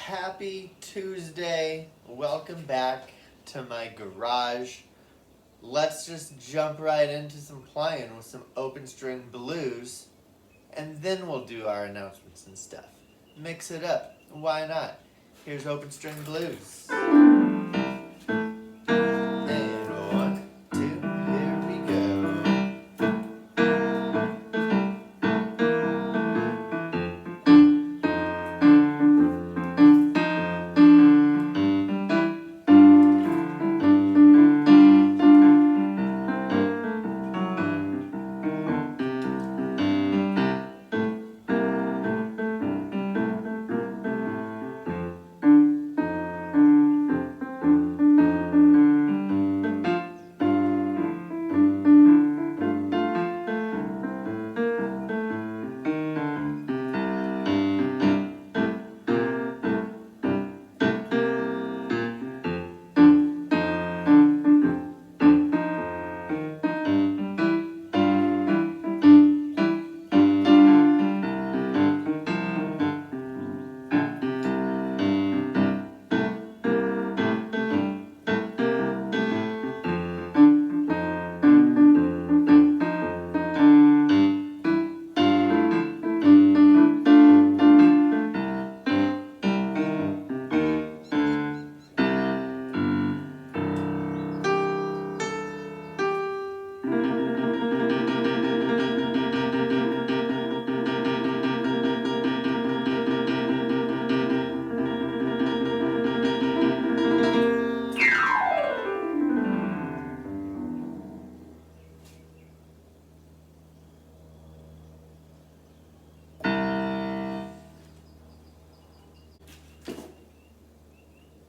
Happy Tuesday. Welcome back to my garage. Let's just jump right into some playing with some open string blues, and then we'll do our announcements and stuff. Mix it up. Why not? Here's open string blues. And 1, 2, here we go.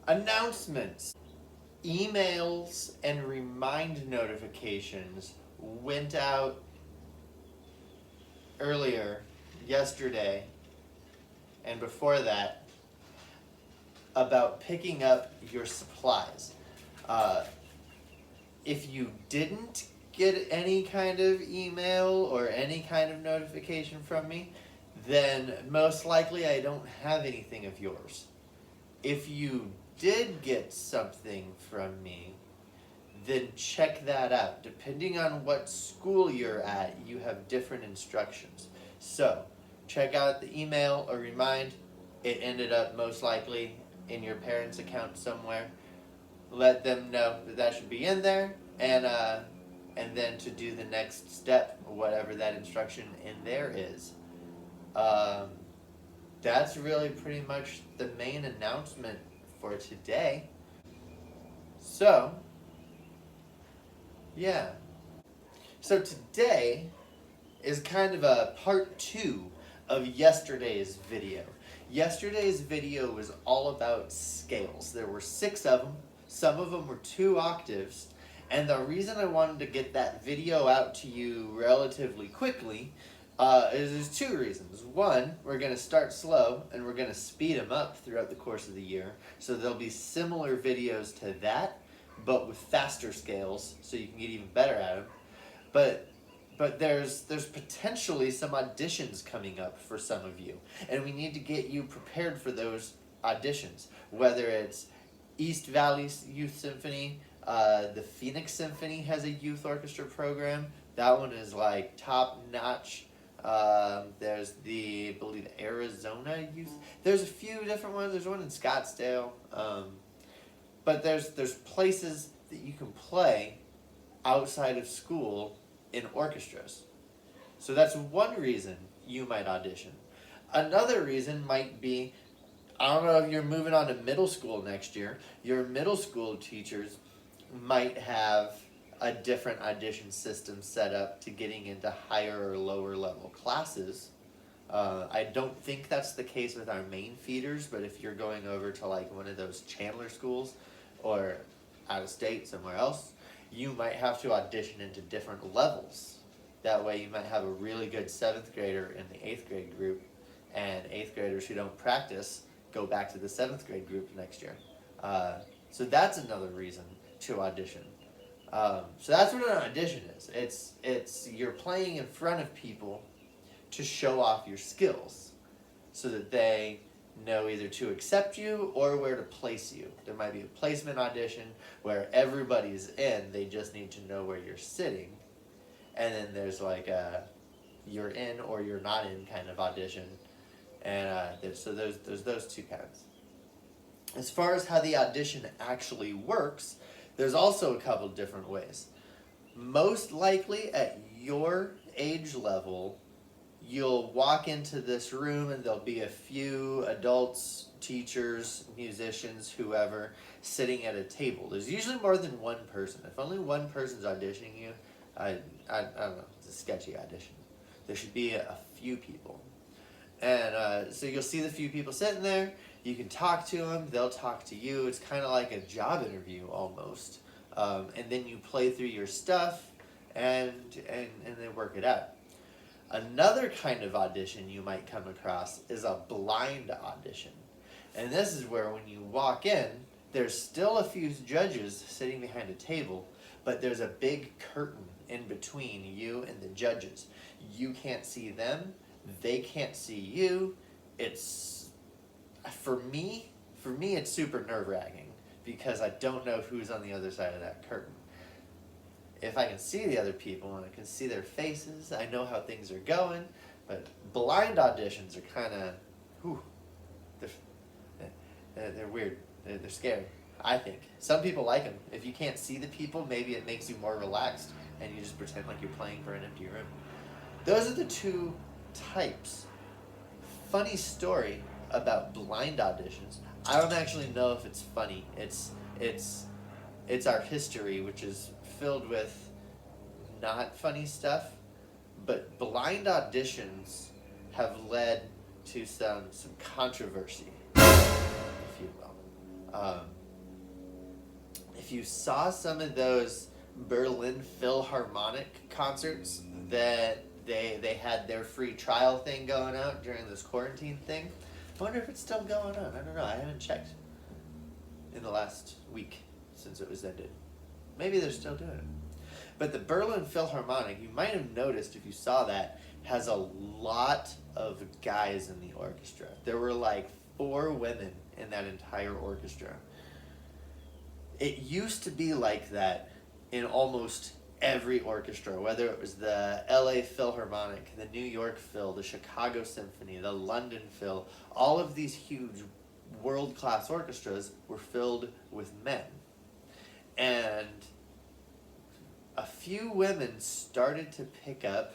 Announcements. Emails and remind notifications went out earlier, yesterday, and before that, about picking up your supplies. If you didn't get any kind of email or any kind of notification from me, then most likely I don't have anything of yours. If you did get something from me, then check that out. Depending on what school you're at, you have different instructions. So, check out the email or remind. It ended up most likely in your parents' account somewhere. Let them know that that should be in there, and then to do the next step, whatever that instruction in there is. That's really pretty much the main announcement for today. So, yeah. So today is kind of a part 2 of yesterday's video. Yesterday's video was all about scales. There were 6 of them. Some of them were 2 octaves. And the reason I wanted to get that video out to you relatively quickly is there's 2 reasons. One, we're going to start slow and we're going to speed them up throughout the course of the year. So there'll be similar videos to that, but with faster scales, so you can get even better at them. But there's potentially some auditions coming up for some of you, and we need to get you prepared for those auditions. Whether it's East Valley Youth Symphony, the Phoenix Symphony has a youth orchestra program. That one is like top notch. There's I believe Arizona Youth. There's a few different ones. There's one in Scottsdale. But there's places that you can play outside of school in orchestras. So that's one reason you might audition. Another reason might be, I don't know if you're moving on to middle school next year, your middle school teachers might have a different audition system set up to getting into higher or lower level classes. I don't think that's the case with our main feeders, but if you're going over to like one of those Chandler schools or out of state somewhere else, you might have to audition into different levels. That way you might have a really good 7th grader in the 8th grade group, and 8th graders who don't practice go back to the 7th grade group next year. So that's another reason to audition. So that's what an audition is. It's you're playing in front of people to show off your skills so that they know either to accept you or where to place you. There might be a placement audition where everybody's in, they just need to know where you're sitting. And then there's like a you're in or you're not in kind of audition. And so there's those two kinds. As far as how the audition actually works, there's also a couple different ways. Most likely at your age level, you'll walk into this room and there'll be a few adults, teachers, musicians, whoever, sitting at a table. There's usually more than one person. If only one person's auditioning you, I don't know, it's a sketchy audition. There should be a few people. And so you'll see the few people sitting there, you can talk to them, they'll talk to you. It's kind of like a job interview almost. And then you play through your stuff and then work it out. Another kind of audition you might come across is a blind audition. And this is where when you walk in, there's still a few judges sitting behind a table, but there's a big curtain in between you and the judges. You can't see them, they can't see you. It's, for me it's super nerve-wracking because I don't know who's on the other side of that curtain. If I can see the other people and I can see their faces, I know how things are going, but blind auditions are kind of, they're weird, they're scary, I think. Some people like them. If you can't see the people, maybe it makes you more relaxed and you just pretend like you're playing for an empty room. Those are the two types. Funny story about blind auditions. I don't actually know if it's funny. It's our history, which is filled with not funny stuff, but blind auditions have led to some controversy, if you will. If you saw some of those Berlin Philharmonic concerts that they had their free trial thing going out during this quarantine thing, I wonder if it's still going on. I don't know. I haven't checked in the last week since it was ended. Maybe they're still doing it. But the Berlin Philharmonic, you might have noticed if you saw that, has a lot of guys in the orchestra. There were like 4 women in that entire orchestra. It used to be like that in almost every orchestra, whether it was the LA Philharmonic, the New York Phil, the Chicago Symphony, the London Phil. All of these huge world-class orchestras were filled with men. And a few women started to pick up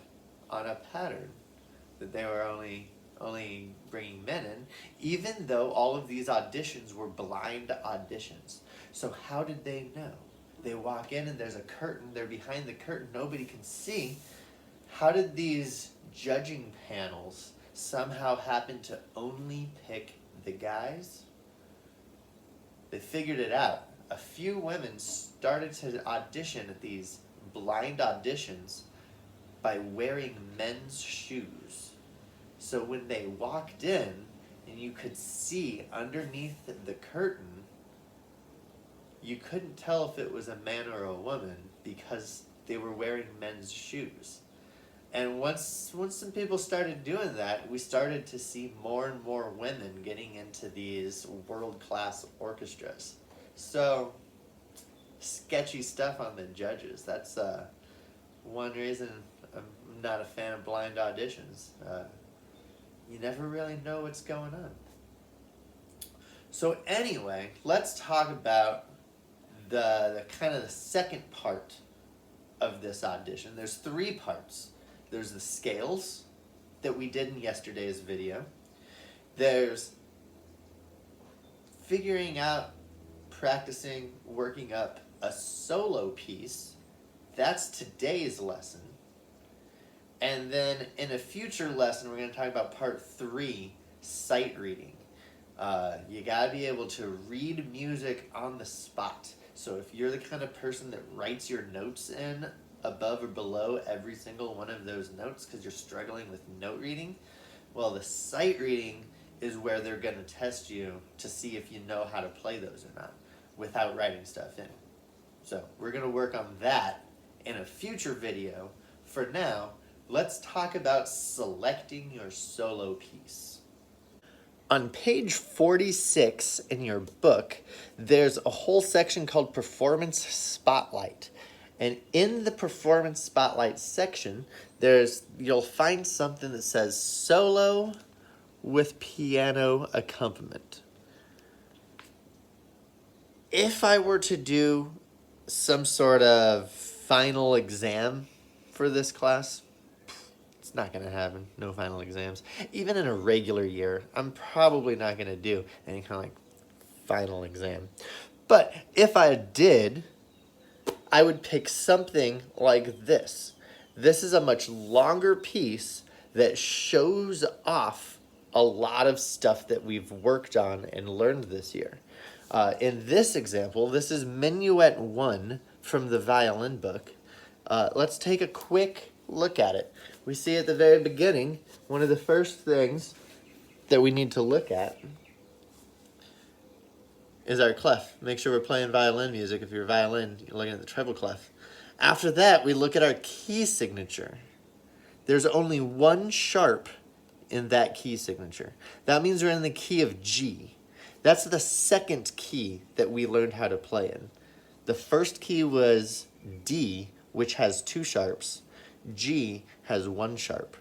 on a pattern that they were only bringing men in, even though all of these auditions were blind auditions. So how did they know? They walk in and there's a curtain, they're behind the curtain, nobody can see. How did these judging panels somehow happen to only pick the guys? They figured it out. A few women started to audition at these blind auditions by wearing men's shoes. So when they walked in and you could see underneath the curtain, you couldn't tell if it was a man or a woman because they were wearing men's shoes. And once some people started doing that, we started to see more and more women getting into these world-class orchestras. So, sketchy stuff on the judges. That's one reason I'm not a fan of blind auditions. You never really know what's going on. So anyway, let's talk about the kind of the second part of this audition. There's 3 parts. There's the scales that we did in yesterday's video. There's figuring out, practicing, working up a solo piece. That's today's lesson. And then in a future lesson, we're going to talk about part 3, sight reading. You got to be able to read music on the spot. So if you're the kind of person that writes your notes in above or below every single one of those notes because you're struggling with note reading, well, the sight reading is where they're going to test you to see if you know how to play those or not without writing stuff in. So we're going to work on that in a future video. For now, let's talk about selecting your solo piece. On page 46 in your book, there's a whole section called Performance Spotlight. And in the Performance Spotlight section, you'll find something that says solo with piano accompaniment. If I were to do some sort of final exam for this class, it's not going to happen. No final exams. Even in a regular year, I'm probably not going to do any kind of like final exam. But if I did, I would pick something like this. This is a much longer piece that shows off a lot of stuff that we've worked on and learned this year. In this example, this is Minuet 1 from the violin book. Let's take a quick look at it. We see at the very beginning, one of the first things that we need to look at is our clef. Make sure we're playing violin music. If you're a violin, you're looking at the treble clef. After that, we look at our key signature. There's only one sharp in that key signature. That means we're in the key of G. That's the second key that we learned how to play in. The first key was D, which has 2 sharps. G has 1 sharp.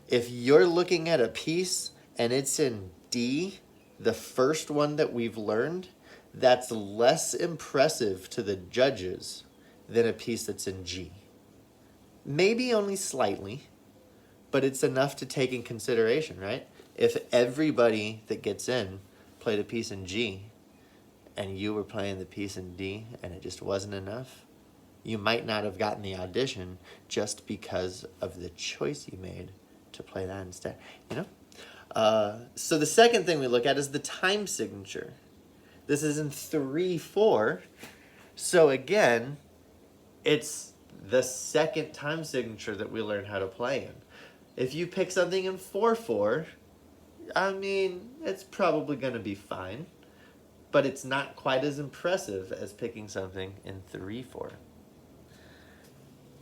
If you're looking at a piece and it's in D, the first one that we've learned, that's less impressive to the judges than a piece that's in G. Maybe only slightly, but it's enough to take in consideration, right? If everybody that gets in played a piece in G and you were playing the piece in D and it just wasn't enough, you might not have gotten the audition just because of the choice you made to play that instead, you know? So the second thing we look at is the time signature. This is in 3/4. So again, it's the second time signature that we learn how to play in. If you pick something in 4/4, I mean, it's probably going to be fine, but it's not quite as impressive as picking something in 3/4.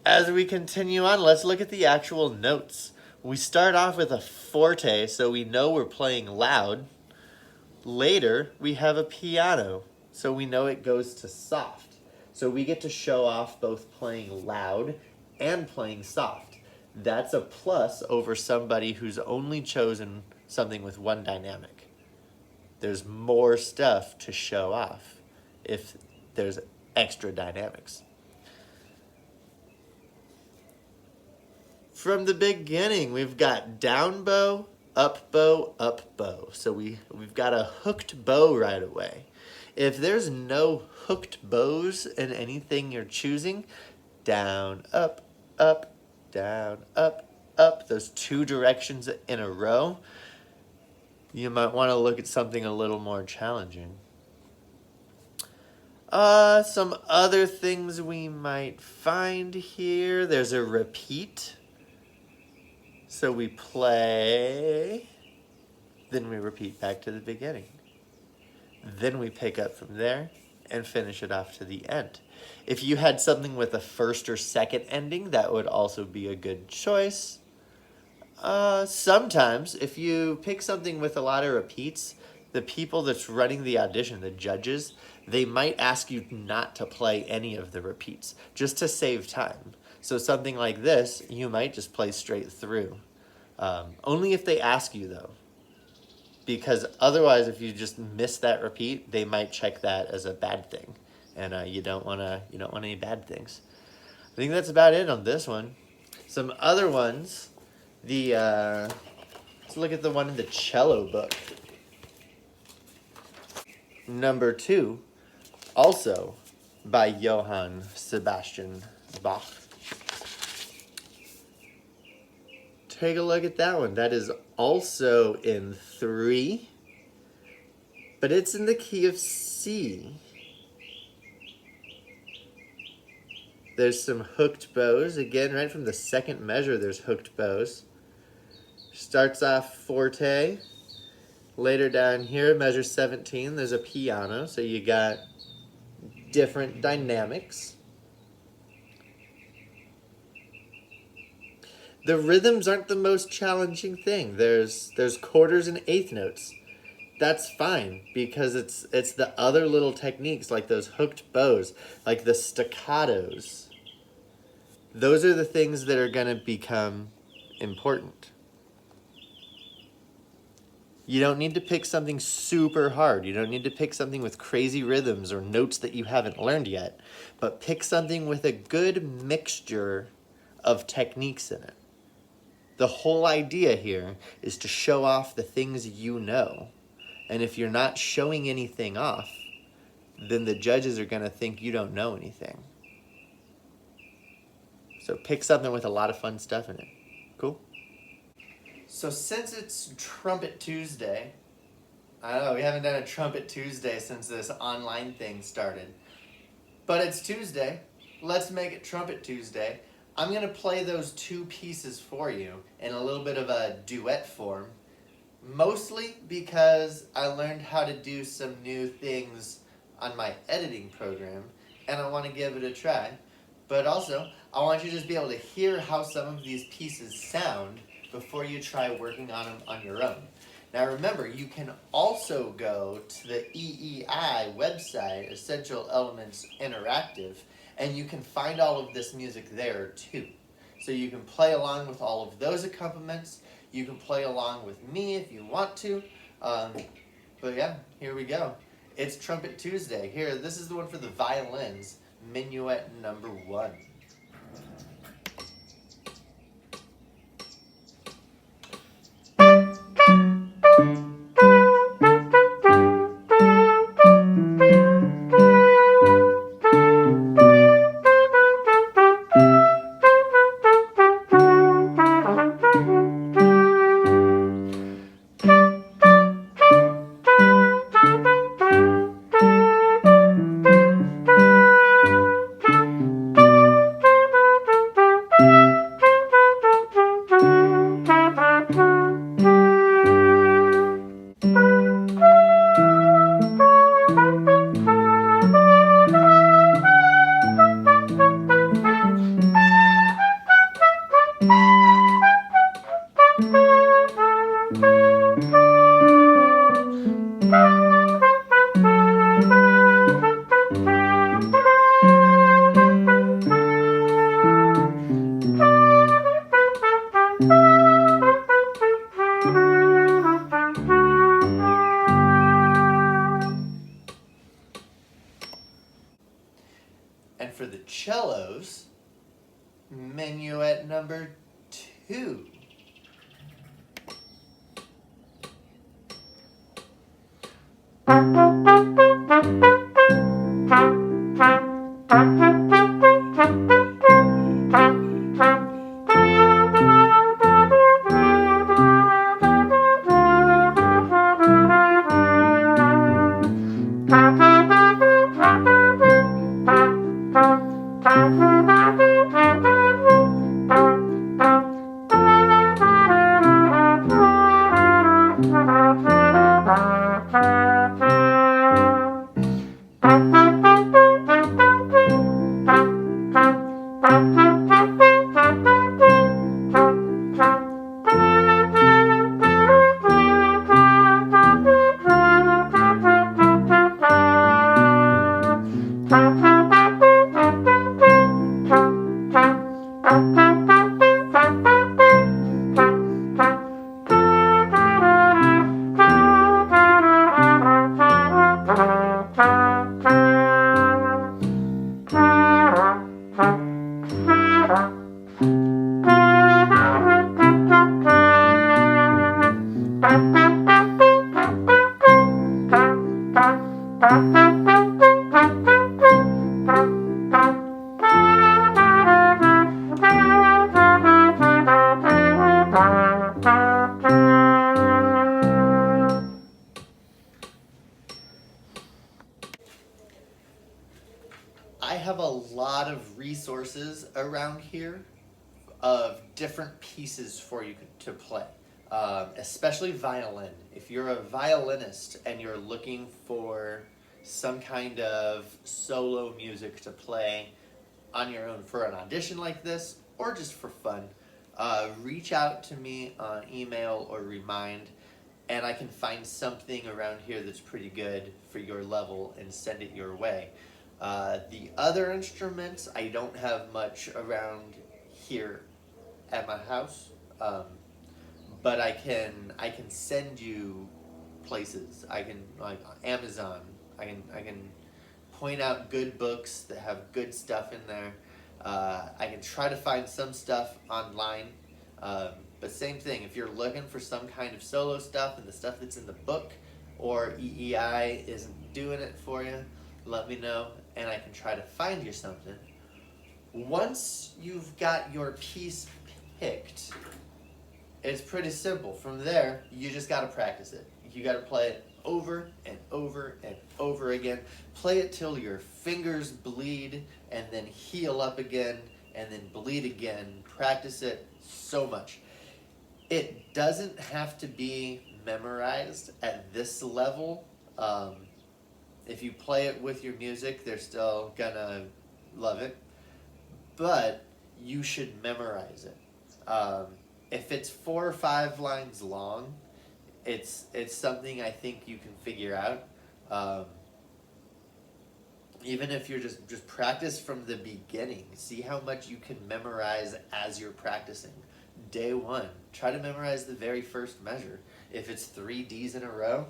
As we continue on, let's look at the actual notes. We start off with a forte, so we know we're playing loud. Later, we have a piano, so we know it goes to soft. So we get to show off both playing loud and playing soft. That's a plus over somebody who's only chosen something with one dynamic. There's more stuff to show off if there's extra dynamics. From the beginning, we've got down bow, up bow, up bow. So we've got a hooked bow right away. If there's no hooked bows in anything you're choosing, down, up, down, up, those 2 directions in a row, you might want to look at something a little more challenging. Some other things we might find here. There's a repeat. So we play, then we repeat back to the beginning. Then we pick up from there and finish it off to the end. If you had something with a first or second ending, that would also be a good choice. Sometimes, if you pick something with a lot of repeats, the people that's running the audition, the judges, they might ask you not to play any of the repeats, just to save time. So something like this, you might just play straight through. Only if they ask you, though. Because otherwise, if you just miss that repeat, they might check that as a bad thing. And you don't want any bad things. I think that's about it on this one. Some other ones, let's look at the one in the cello book. Number 2, also by Johann Sebastian Bach. Take a look at that one. That is also in 3, but it's in the key of C. There's some hooked bows. Again, right from the second measure, there's hooked bows. Starts off forte. Later down here, measure 17, there's a piano, so you got different dynamics. The rhythms aren't the most challenging thing. There's quarters and eighth notes. that's fine, because it's the other little techniques, like those hooked bows, like the staccatos. Those are the things that are going to become important. You don't need to pick something super hard. You don't need to pick something with crazy rhythms or notes that you haven't learned yet, but pick something with a good mixture of techniques in it. The whole idea here is to show off the things you know. And if you're not showing anything off, then the judges are going to think you don't know anything. So pick something with a lot of fun stuff in it. Cool? So since it's Trumpet Tuesday, I don't know, we haven't done a Trumpet Tuesday since this online thing started. But it's Tuesday. Let's make it Trumpet Tuesday. I'm going to play those two pieces for you in a little bit of a duet form. Mostly because I learned how to do some new things on my editing program, and I want to give it a try. But also, I want you to just be able to hear how some of these pieces sound before you try working on them on your own. Now remember, you can also go to the EEI website, Essential Elements Interactive, and you can find all of this music there too. So you can play along with all of those accompaniments. You can play along with me if you want to. But yeah, here we go. It's Trumpet Tuesday. Here, this is the one for the violins, Minuet number 1. And for the cellos, Minuet number 2. I have a lot of resources around here of different pieces for you to play, especially violin. If you're a violinist and you're looking for some kind of solo music to play on your own for an audition like this, or just for fun, reach out to me on email or Remind. and I can find something around here that's pretty good for your level and send it your way. The other instruments, I don't have much around here at my house, but I can send you places. I can, like Amazon. I can point out good books that have good stuff in there. I can try to find some stuff online. But same thing, if you're looking for some kind of solo stuff and the stuff that's in the book or EEI isn't doing it for you, let me know and I can try to find you something. Once you've got your piece picked, it's pretty simple. From there, you just got to practice it. You got to play it over and over and over again. Play it till your fingers bleed and then heal up again and then bleed again. Practice it so much. It doesn't have to be memorized at this level. If you play it with your music, they're still gonna love it. But you should memorize it. If it's 4 or 5 lines long, it's something I think you can figure out. Even if you're just practice from the beginning, see how much you can memorize as you're practicing. Day 1, try to memorize the very first measure. If it's 3 Ds in a row,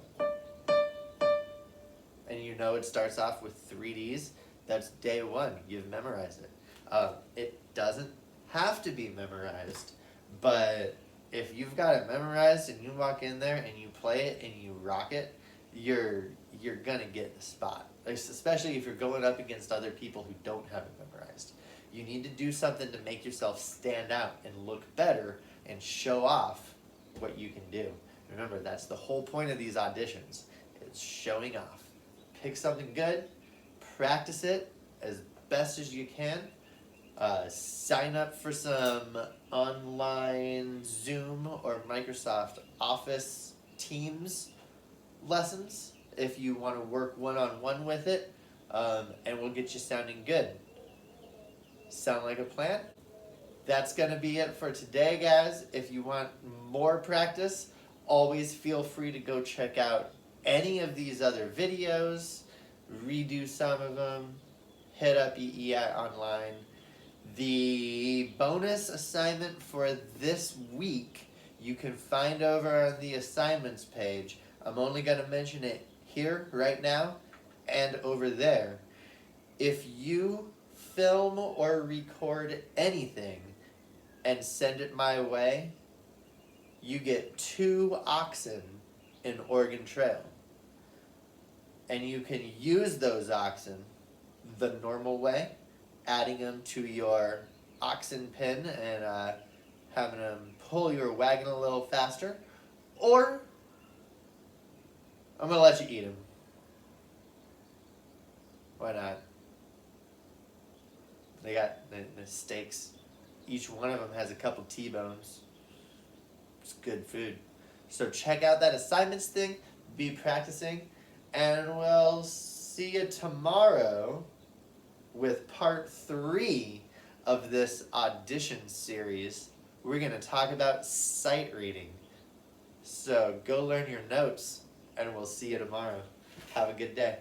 and you know it starts off with 3 Ds, that's day 1, you've memorized it. It doesn't have to be memorized, but if you've got it memorized and you walk in there and you play it and you rock it, you're gonna get the spot. Especially if you're going up against other people who don't have it memorized. You need to do something to make yourself stand out and look better and show off what you can do. Remember, that's the whole point of these auditions. It's showing off. Pick something good, practice it as best as you can. Sign up for some online Zoom or Microsoft Office Teams lessons if you want to work one-on-one with it, and we'll get you sounding good. Sound like a plan? That's going to be it for today, guys. If you want more practice, always feel free to go check out any of these other videos, redo some of them, hit up EEI online. The bonus assignment for this week you can find over on the assignments page. I'm only going to mention it here right now and over there. If you film or record anything and send it my way, you get 2 oxen in Oregon Trail. And you can use those oxen the normal way, adding them to your oxen pin and having them pull your wagon a little faster, or I'm going to let you eat them. Why not? They got the steaks. Each one of them has a couple T-bones. It's good food. So check out that assignments thing. Be practicing. And we'll see you tomorrow with part 3 of this audition series. We're going to talk about sight reading. So go learn your notes, and we'll see you tomorrow. Have a good day.